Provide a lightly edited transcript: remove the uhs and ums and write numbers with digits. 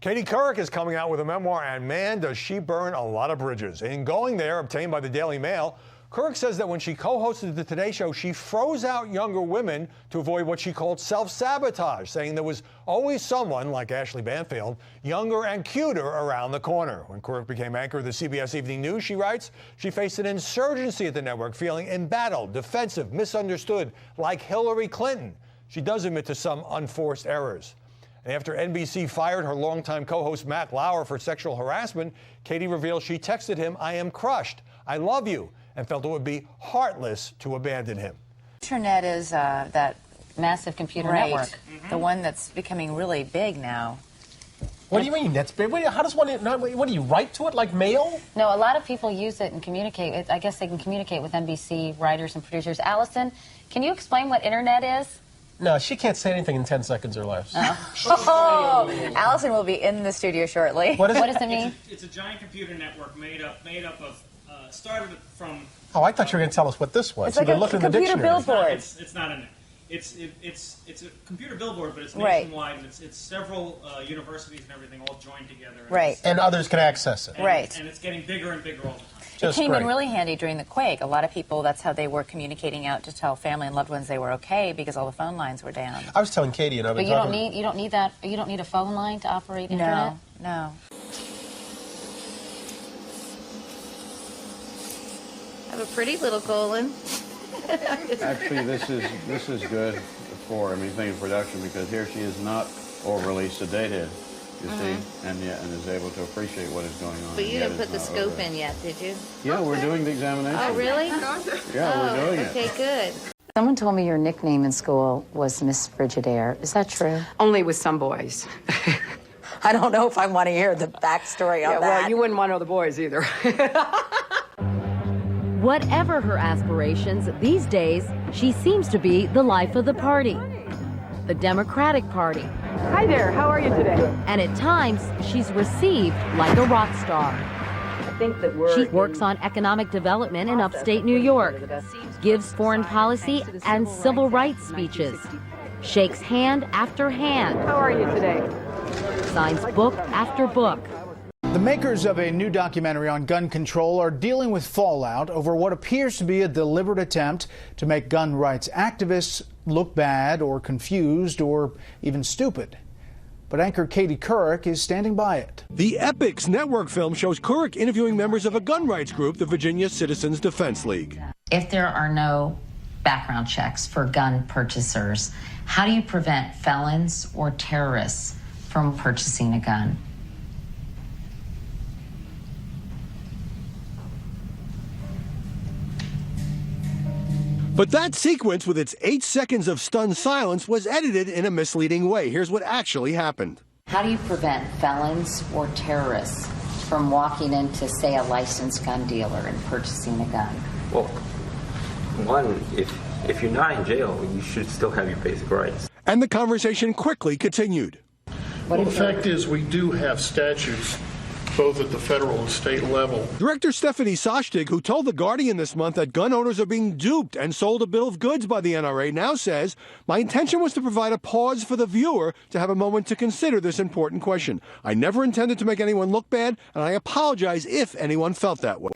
Katie Couric is coming out with a memoir, and man, does she burn a lot of bridges. In Going There, obtained by the Daily Mail, Couric says that when she co-hosted the Today Show, she froze out younger women to avoid what she called self-sabotage, saying there was always someone, like Ashley Banfield, younger and cuter around the corner. When Couric became anchor of the CBS Evening News, she writes, she faced an insurgency at the network, feeling embattled, defensive, misunderstood, like Hillary Clinton. She does admit to some unforced errors. And after NBC fired her longtime co-host Matt Lauer for sexual harassment, Katie reveals she texted him, "I am crushed, I love you," and felt it would be heartless to abandon him. Internet is that massive computer network, the one that's becoming really big now. What do you mean that's big? How does one, what do you write to it, like mail? No, a lot of people use it and communicate. I guess they can communicate with NBC writers and producers. Allison, can you explain what Internet is? No, she can't say anything in 10 seconds or less. Oh, Allison will be in the studio shortly. What does it mean? It's a giant computer network made up of, started from... Oh, I thought you were going to tell us what this was. It's like a computer billboard. It's not it's a computer billboard, but it's nationwide, and it's several universities and everything all joined together. Right. And others can access it. Right. And it's getting bigger and bigger all the time. It came in really handy during the quake. A lot of people, that's how they were communicating out to tell family and loved ones they were okay, because all the phone lines were down. I was telling Katie, and I've been talking... But you don't need that. You don't need a phone line to operate internet. No. Have a pretty little colon. Actually, this is good for anything in production, because here she is not overly sedated, you see, and is able to appreciate what is going on. But you didn't put the scope in yet, did you? Yeah, we're doing the examination. Oh, really? Yeah, we're doing it. Okay, good. Someone told me your nickname in school was Miss Frigidaire. Is that true? Only with some boys. I don't know if I want to hear the backstory on that. Well, you wouldn't want to know the boys either. Whatever her aspirations, these days, she seems to be the life of the party. The Democratic Party. Hi there, how are you today? And at times, she's received like a rock star. I think that She works on economic development in upstate New York, gives foreign policy and civil rights speeches, shakes hand after hand. How are you today? Signs book after book. The makers of a new documentary on gun control are dealing with fallout over what appears to be a deliberate attempt to make gun rights activists look bad or confused or even stupid. But anchor Katie Couric is standing by it. The Epix network film shows Couric interviewing members of a gun rights group, the Virginia Citizens Defense League. If there are no background checks for gun purchasers, how do you prevent felons or terrorists from purchasing a gun? But that sequence, with its 8 seconds of stunned silence, was edited in a misleading way. Here's what actually happened. How do you prevent felons or terrorists from walking into, say, a licensed gun dealer and purchasing a gun? Well, one, if you're not in jail, you should still have your basic rights. And the conversation quickly continued. Well, the fact is, we do have statutes both at the federal and state level. Director Stephanie Soshtig, who told The Guardian this month that gun owners are being duped and sold a bill of goods by the NRA, now says, "My intention was to provide a pause for the viewer to have a moment to consider this important question. I never intended to make anyone look bad, and I apologize if anyone felt that way."